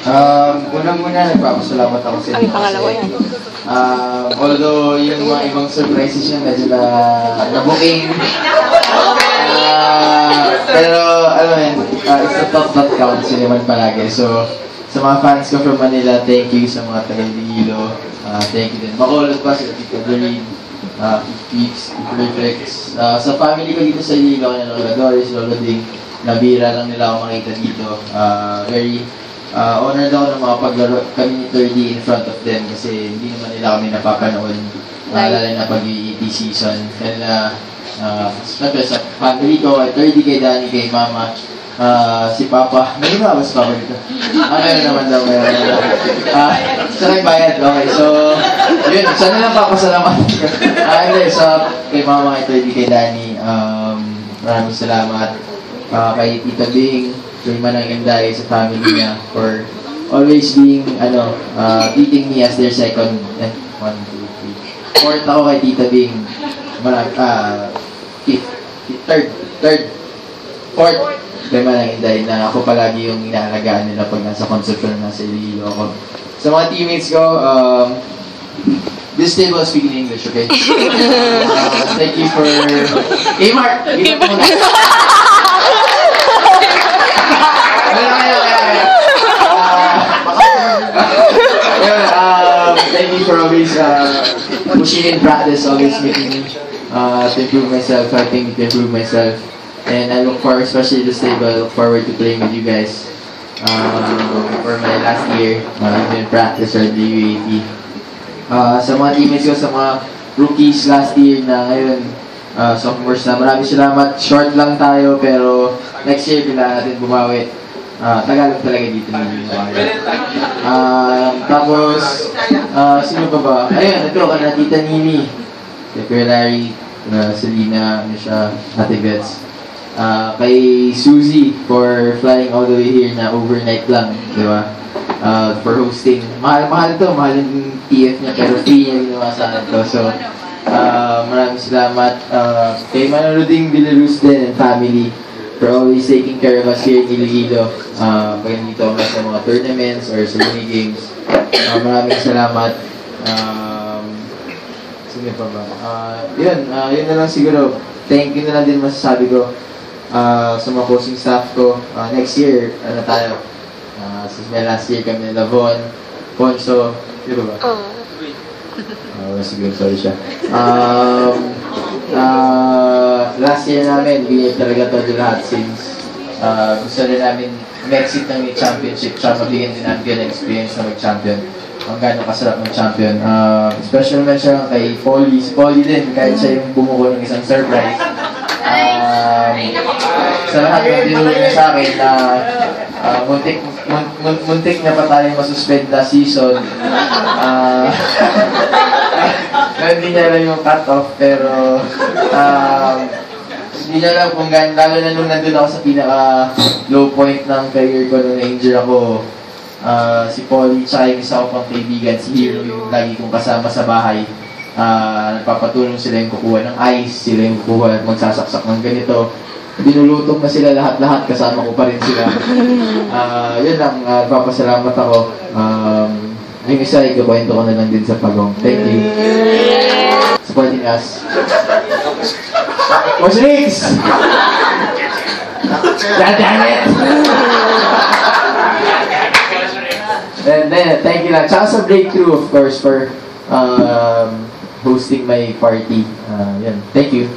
Unang-una, nagpapasalamat ako sa Ay, inyo pangalawa kasi, yan. although yung mga ibang surprises niya medyo na-booking. Pero, alam mo yun, it's the thought that counts yun naman palagi. So, sa mga fans ko from Manila, thank you. Sa mga taga-Iloilo, thank you din. Makulot pa sila, Tito Doreen, Peeps, Perflex. Sa family ko dito sa Iloilo, Lola Doris, Lola Ding, nabira lang nila ako makita dito. Very honored ako na makapaglaro kami ni 3D in front of them kasi hindi naman nila kami napapanood. Lalo na pag-EET season. And syempre sa family ko, 3D kay Danny, kay Mama, si Papa. May iba ba si Papa dito? Meron naman daw, meron naman. Sana yung bayad, okay. So, yun, sana lang papasalamat. Hindi, kay Mama, kay 3D, kay Danny, maraming salamat. Kay Tita Bing, kay Manang Inday sa family niya for always being, treating me as their second, 1, 2, 3, fourth ako kay Tita Bing, fourth kay Manang Inday na ako palagi yung inaalagaan nila pag nasa concert ko na nasa Iloilo ako. Sa mga teammates ko, this table is speaking English, okay? Thank you for... Hey Mark! Give up muna! Thank you for always pushing in practice, always making me to improve myself, fighting to improve myself. And I look forward, especially this table, I look forward to playing with you guys for my last year in practice or the UAT. Sa mga teammates ko, sa mga rookies last year na ngayon, sophomores na, maraming salamat. Short lang tayo, pero next year, kailangan natin bumawi. Tagalog talaga dito ninyo. Tapos, sino pa ba? Ayun, ito, kana Tita Nini. Kay Larry, Selena, Ate Bets. Kay Suzy for flying all the way here na overnight lang, di ba? For hosting. Mahal to, mahal yung TF niya, pero free niya ginawa sa akin to. So, maraming salamat. Kay Manoluding Villaruz din and family for always taking care of us here in Iloilo. Pag nandito kami sa mga tournaments or sa mini games. Maraming salamat. Sige pa ba? Yun na lang siguro. Thank you na lang din masasabi ko sa mga coaching staff ko. Next year, tayo? Since my last year kami nila Von, Ponso, di ba ba? Sige, sorry siya. Last year namin, binigay talaga todo lahat since gusto rin namin mag-exit ng championship tsaka mabigyan din namin yung experience na mag-champion. Ang gano'ng kasarap mag-champion. Special mention kay Polly. Si Polly din, kahit siya yung bumuko ng isang surprise. Sa lahat ng tinulong niya sa akin na muntik na pa tayo masuspend na season. Hindi niya alam yung cut-off, pero hindi niya alam kung gano'n, lalo na nung nandun ako sa pinaka-low point ng career ko nung na-injure ako. Si Polly, tsaka yung isa ko pang kaibigan, si Hero, yung lagi kong kasama sa bahay. Nagpapatulong sila yung kukuha ng ice, sila yung kukuha at magsasaksak ng ganito. Binulutong na sila lahat-lahat, kasama ko pa rin sila. Yun lang, papasalamat ako. Yung isa, ikakwento ko na lang din sa Pagong. Thank you. Supporting us. What's next? God damn it! And then, thank you lang. Tsaka sa Breakthrough, of course, for hosting my party. Yan. Thank you.